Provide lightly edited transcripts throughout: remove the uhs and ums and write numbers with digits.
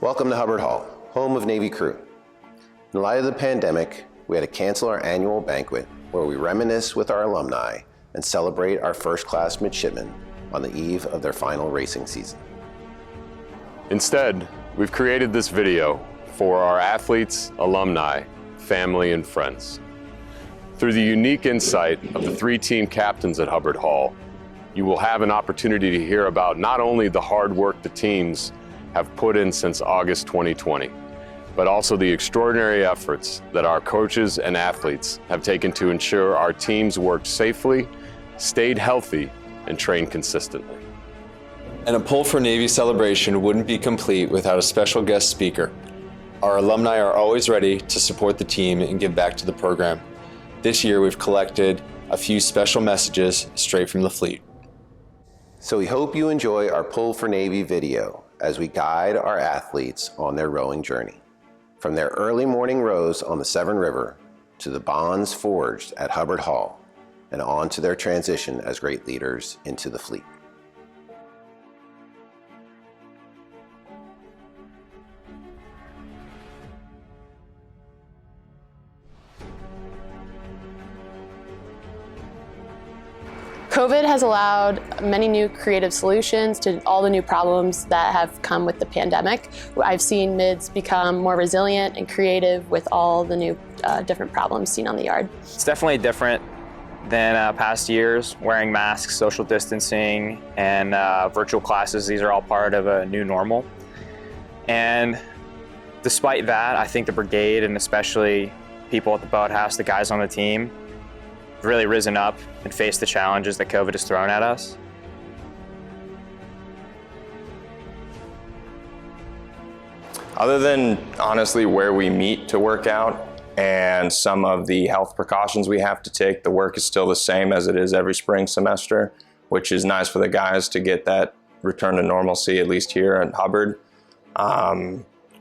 Welcome to Hubbard Hall, home of Navy crew. In light of the pandemic, we had to cancel our annual banquet where we reminisce with our alumni and celebrate our first-class midshipmen on the eve of their final racing season. Instead, we've created this video for our athletes, alumni, family, and friends. Through the unique insight of the three team captains at Hubbard Hall, you will have an opportunity to hear about not only the hard work the teams have put in since August 2020, but also the extraordinary efforts that our coaches and athletes have taken to ensure our teams worked safely, stayed healthy, and trained consistently. And a Pull for Navy celebration wouldn't be complete without a special guest speaker. Our alumni are always ready to support the team and give back to the program. This year we've collected a few special messages straight from the fleet. So we hope you enjoy our Pull for Navy video as we guide our athletes on their rowing journey. From their early morning rows on the Severn River to the bonds forged at Hubbard Hall and on to their transition as great leaders into the fleet. COVID has allowed many new creative solutions to all the new problems that have come with the pandemic. I've seen mids become more resilient and creative with all the new different problems seen on the yard. It's definitely different than past years. Wearing masks, social distancing, and virtual classes, these are all part of a new normal. And despite that, I think the brigade, and especially people at the boathouse, the guys on the team, really risen up and faced the challenges that COVID has thrown at us. Other than honestly where we meet to work out and some of the health precautions we have to take, the work is still the same as it is every spring semester, which is nice for the guys to get that return to normalcy, at least here at Hubbard.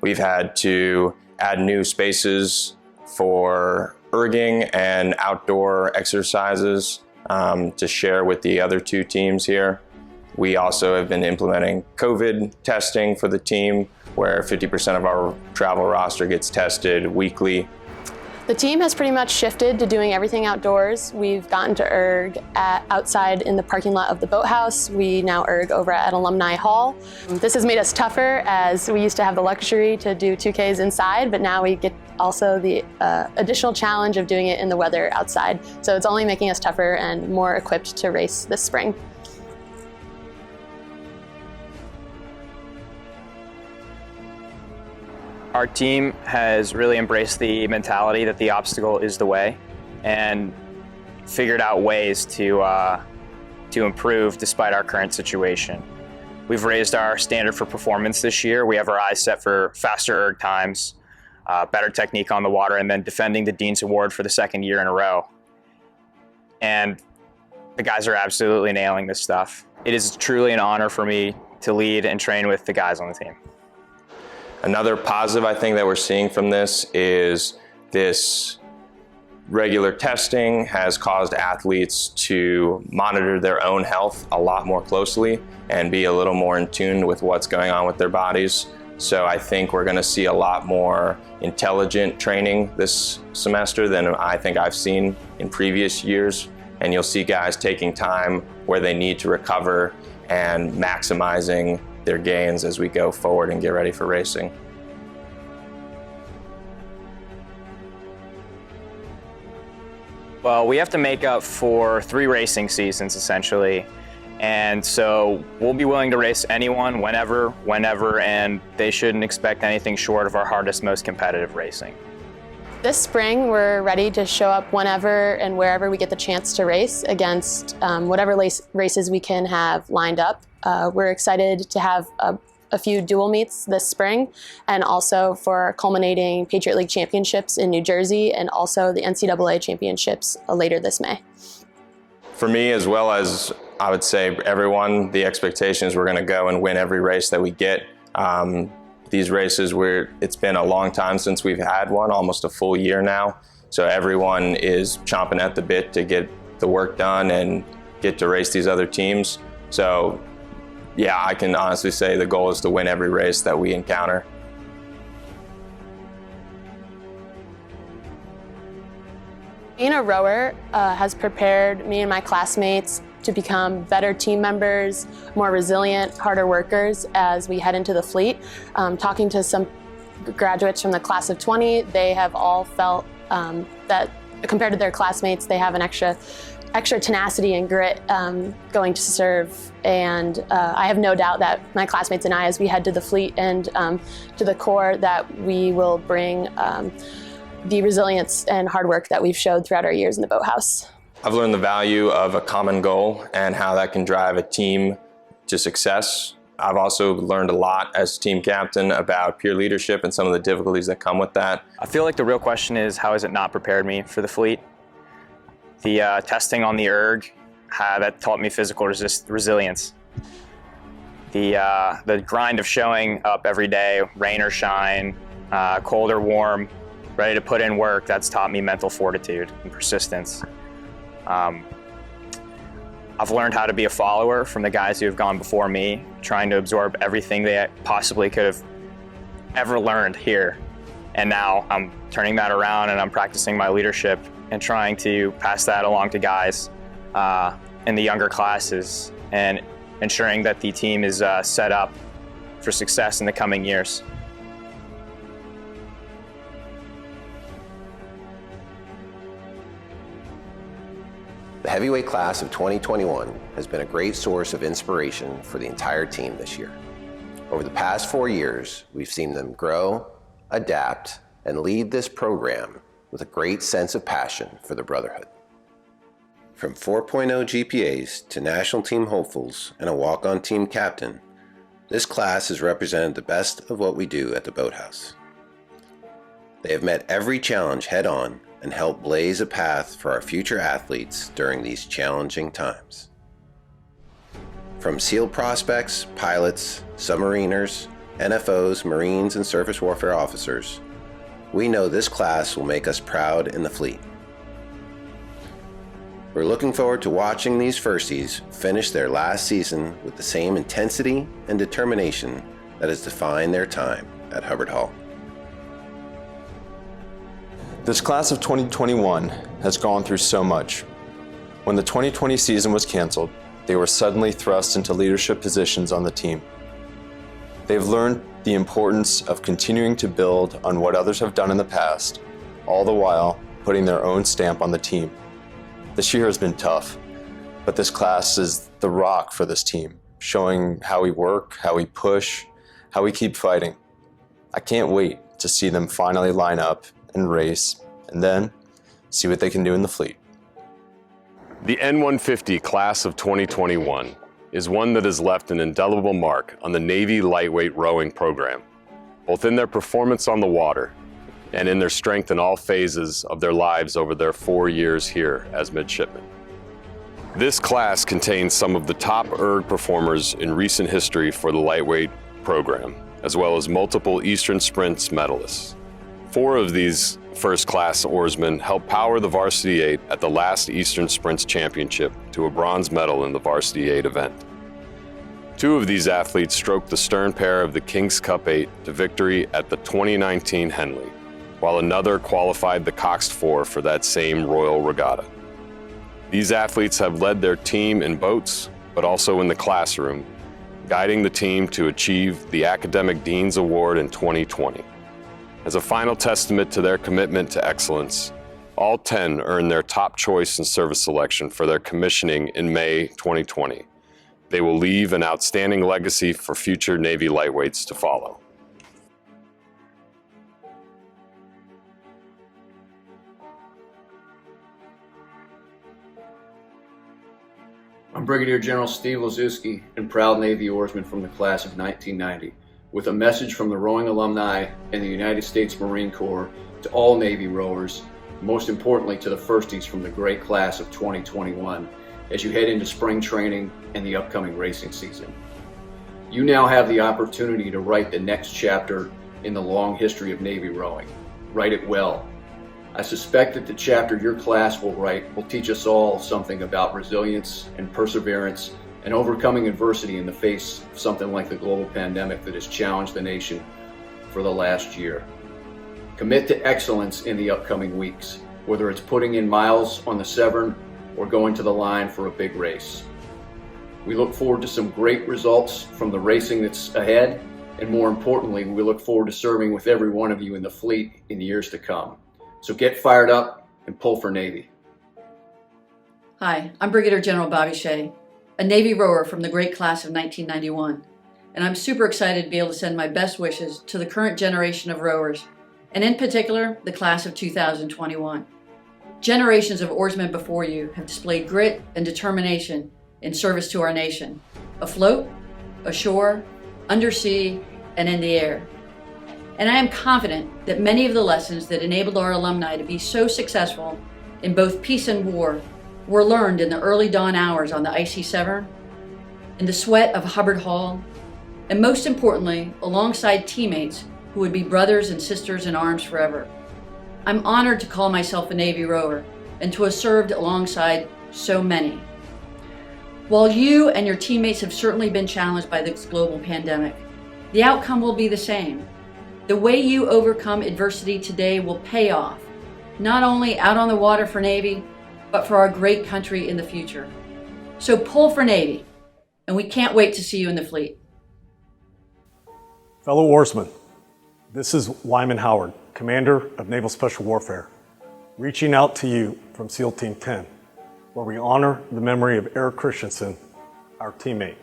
We've had to add new spaces for erging and outdoor exercises to share with the other two teams here. We also have been implementing COVID testing for the team, where 50% of our travel roster gets tested weekly. The team has pretty much shifted to doing everything outdoors. We've gotten to erg outside in the parking lot of the boathouse. We now erg over at Alumni Hall. This has made us tougher, as we used to have the luxury to do 2Ks inside, but now we get also the additional challenge of doing it in the weather outside. So it's only making us tougher and more equipped to race this spring. Our team has really embraced the mentality that the obstacle is the way, and figured out ways to improve despite our current situation. We've raised our standard for performance this year. We have our eyes set for faster erg times, better technique on the water, and then defending the Dean's Award for the second year in a row. And the guys are absolutely nailing this stuff. It is truly an honor for me to lead and train with the guys on the team. Another positive I think that we're seeing from this is this regular testing has caused athletes to monitor their own health a lot more closely and be a little more in tune with what's going on with their bodies. So I think we're going to see a lot more intelligent training this semester than I think I've seen in previous years. And you'll see guys taking time where they need to recover and maximizing their gains as we go forward and get ready for racing. Well, we have to make up for 3 racing seasons essentially. And so we'll be willing to race anyone, whenever, and they shouldn't expect anything short of our hardest, most competitive racing. This spring, we're ready to show up whenever and wherever we get the chance to race against whatever races we can have lined up. We're excited to have a few dual meets this spring, and also for culminating Patriot League Championships in New Jersey, and also the NCAA Championships later this May. For me, as well as I would say everyone, the expectation is we're going to go and win every race that we get. These races, it's been a long time since we've had one, almost a full year now. So everyone is chomping at the bit to get the work done and get to race these other teams. So yeah, I can honestly say the goal is to win every race that we encounter. Being a rower has prepared me and my classmates to become better team members, more resilient, harder workers as we head into the fleet. Talking to some graduates from the class of 20, they have all felt that compared to their classmates, they have an extra tenacity and grit going to serve. And I have no doubt that my classmates and I, as we head to the fleet and to the Corps, that we will bring the resilience and hard work that we've showed throughout our years in the boathouse. I've learned the value of a common goal and how that can drive a team to success. I've also learned a lot as team captain about peer leadership and some of the difficulties that come with that. I feel like the real question is, how has it not prepared me for the fleet? The testing on the erg, that taught me physical resilience. The grind of showing up every day, rain or shine, cold or warm, ready to put in work, that's taught me mental fortitude and persistence. I've learned how to be a follower from the guys who have gone before me, trying to absorb everything they possibly could have ever learned here. And now I'm turning that around and I'm practicing my leadership and trying to pass that along to guys in the younger classes and ensuring that the team is set up for success in the coming years. The heavyweight class of 2021 has been a great source of inspiration for the entire team this year. Over the past 4 years, we've seen them grow, adapt, and lead this program with a great sense of passion for the brotherhood. From 4.0 GPAs to national team hopefuls and a walk-on team captain, this class has represented the best of what we do at the Boathouse. They have met every challenge head-on and helped blaze a path for our future athletes during these challenging times. From SEAL prospects, pilots, submariners, NFOs, Marines, and surface warfare officers, we know this class will make us proud in the fleet. We're looking forward to watching these firsties finish their last season with the same intensity and determination that has defined their time at Hubbard Hall. This class of 2021 has gone through so much. When the 2020 season was canceled, they were suddenly thrust into leadership positions on the team. They've learned the importance of continuing to build on what others have done in the past, all the while putting their own stamp on the team. This year has been tough, but this class is the rock for this team, showing how we work, how we push, how we keep fighting. I can't wait to see them finally line up and race, and then see what they can do in the fleet. The N150 class of 2021 is one that has left an indelible mark on the Navy lightweight rowing program, both in their performance on the water and in their strength in all phases of their lives over their 4 years here as midshipmen. This class contains some of the top erg performers in recent history for the lightweight program, as well as multiple Eastern Sprints medalists. 4 of these first-class oarsmen helped power the Varsity 8 at the last Eastern Sprints Championship to a bronze medal in the Varsity 8 event. 2 of these athletes stroked the stern pair of the King's Cup 8 to victory at the 2019 Henley, while another qualified the Coxed 4 for that same Royal Regatta. These athletes have led their team in boats, but also in the classroom, guiding the team to achieve the Academic Dean's Award in 2020. As a final testament to their commitment to excellence, all 10 earned their top choice in service selection for their commissioning in May 2020. They will leave an outstanding legacy for future Navy lightweights to follow. I'm Brigadier General Steve Lazuski and proud Navy oarsman from the class of 1990, with a message from the rowing alumni and the United States Marine Corps to all Navy rowers, most importantly to the firsties from the great class of 2021, as you head into spring training and the upcoming racing season. You now have the opportunity to write the next chapter in the long history of Navy rowing. Write it well. I suspect that the chapter your class will write will teach us all something about resilience and perseverance and overcoming adversity in the face of something like the global pandemic that has challenged the nation for the last year. Commit to excellence in the upcoming weeks. whether it's putting in miles on the Severn or going to the line for a big race. We look forward to some great results from the racing that's ahead, and more importantly, we look forward to serving with every one of you in the fleet in the years to come. So get fired up and pull for Navy. Hi, I'm Brigadier General Bobby Shea, a Navy rower from the great class of 1991, and I'm super excited to be able to send my best wishes to the current generation of rowers, and in particular, the class of 2021. Generations of oarsmen before you have displayed grit and determination in service to our nation, afloat, ashore, undersea, and in the air. And I am confident that many of the lessons that enabled our alumni to be so successful in both peace and war were learned in the early dawn hours on the icy Severn, in the sweat of Hubbard Hall, and most importantly, alongside teammates who would be brothers and sisters in arms forever. I'm honored to call myself a Navy rower and to have served alongside so many. While you and your teammates have certainly been challenged by this global pandemic, the outcome will be the same. The way you overcome adversity today will pay off, not only out on the water for Navy, but for our great country in the future. So pull for Navy, and we can't wait to see you in the fleet. Fellow oarsmen, this is Wyman Howard, Commander of Naval Special Warfare, reaching out to you from SEAL Team 10, where we honor the memory of Eric Christensen, our teammate.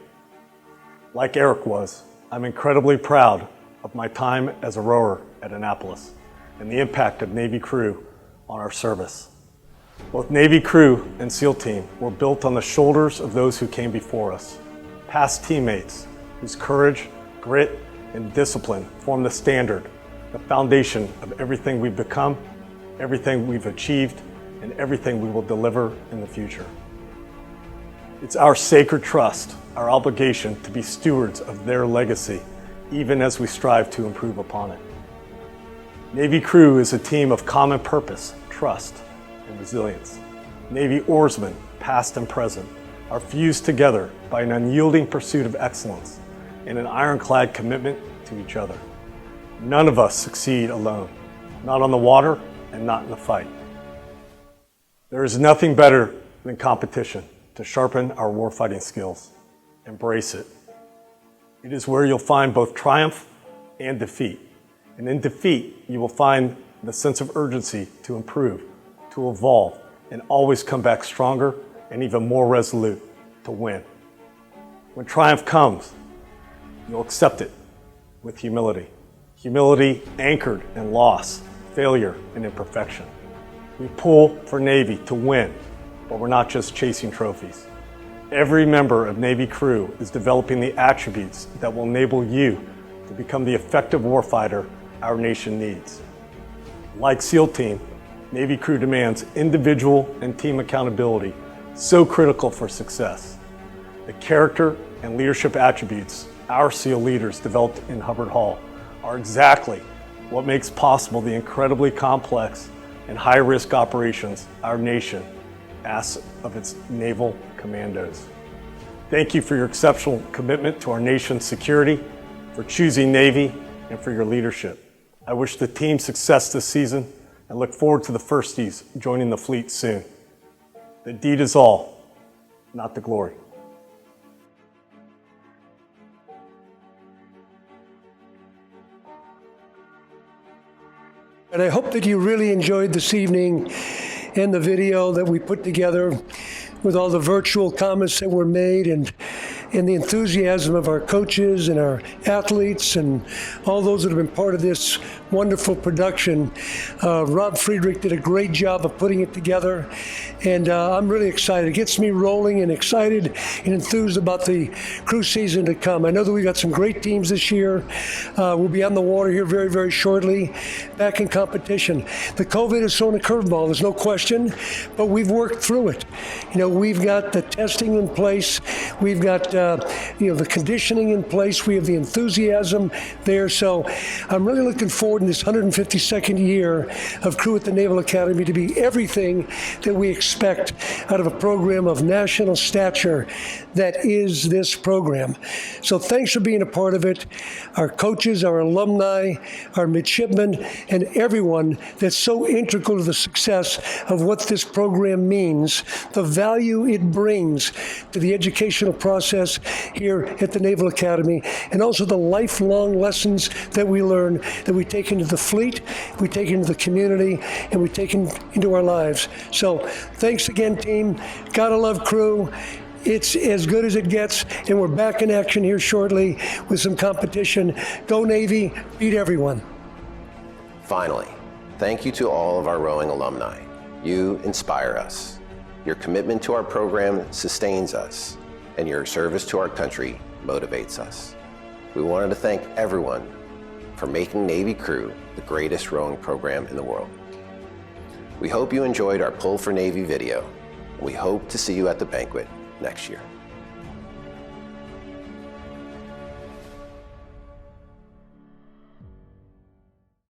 Like Eric was, I'm incredibly proud of my time as a rower at Annapolis and the impact of Navy crew on our service. Both Navy crew and SEAL Team were built on the shoulders of those who came before us, past teammates whose courage, grit, and discipline form the standard, the foundation of everything we've become, everything we've achieved, and everything we will deliver in the future. It's our sacred trust, our obligation to be stewards of their legacy, even as we strive to improve upon it. Navy crew is a team of common purpose, trust, and resilience. Navy oarsmen, past and present, are fused together by an unyielding pursuit of excellence and an ironclad commitment to each other. None of us succeed alone, not on the water and not in the fight. There is nothing better than competition to sharpen our warfighting skills. Embrace it. It is where you'll find both triumph and defeat. And in defeat, you will find the sense of urgency to improve, to evolve, and always come back stronger and even more resolute to win. When triumph comes, you'll accept it with humility. Humility anchored in loss, failure, and imperfection. We pull for Navy to win, but we're not just chasing trophies. Every member of Navy crew is developing the attributes that will enable you to become the effective warfighter our nation needs. Like SEAL Team, Navy crew demands individual and team accountability, so critical for success. The character and leadership attributes our SEAL leaders developed in Hubbard Hall are exactly what makes possible the incredibly complex and high-risk operations our nation asks of its naval commandos. Thank you for your exceptional commitment to our nation's security, for choosing Navy, and for your leadership. I wish the team success this season and look forward to the firsties joining the fleet soon. The deed is all, not the glory. And I hope that you really enjoyed this evening and the video that we put together with all the virtual comments that were made and the enthusiasm of our coaches and our athletes and all those that have been part of this wonderful production. Rob Friedrich did a great job of putting it together, and I'm really excited. It gets me rolling and excited and enthused about the cruise season to come. I know that we got some great teams this year. We'll be on the water here very, very shortly, back in competition. The COVID has thrown a curveball, there's no question, but we've worked through it. You know, we've got the testing in place. We've got the conditioning in place. We have the enthusiasm there. So I'm really looking forward in this 152nd year of Crew at the Naval Academy to be everything that we expect out of a program of national stature that is this program. So thanks for being a part of it. Our coaches, our alumni, our midshipmen, and everyone that's so integral to the success of what this program means, the value it brings to the educational process here at the Naval Academy, and also the lifelong lessons that we learn, that we take into the fleet, we take into the community, and we take into our lives. So thanks again, team. Gotta love Crew. It's as good as it gets, and we're back in action here shortly with some competition. Go Navy, beat everyone. Finally, thank you to all of our rowing alumni. You inspire us. Your commitment to our program sustains us, and your service to our country motivates us. We wanted to thank everyone for making Navy Crew the greatest rowing program in the world. We hope you enjoyed our Pull for Navy video, and we hope to see you at the banquet next year.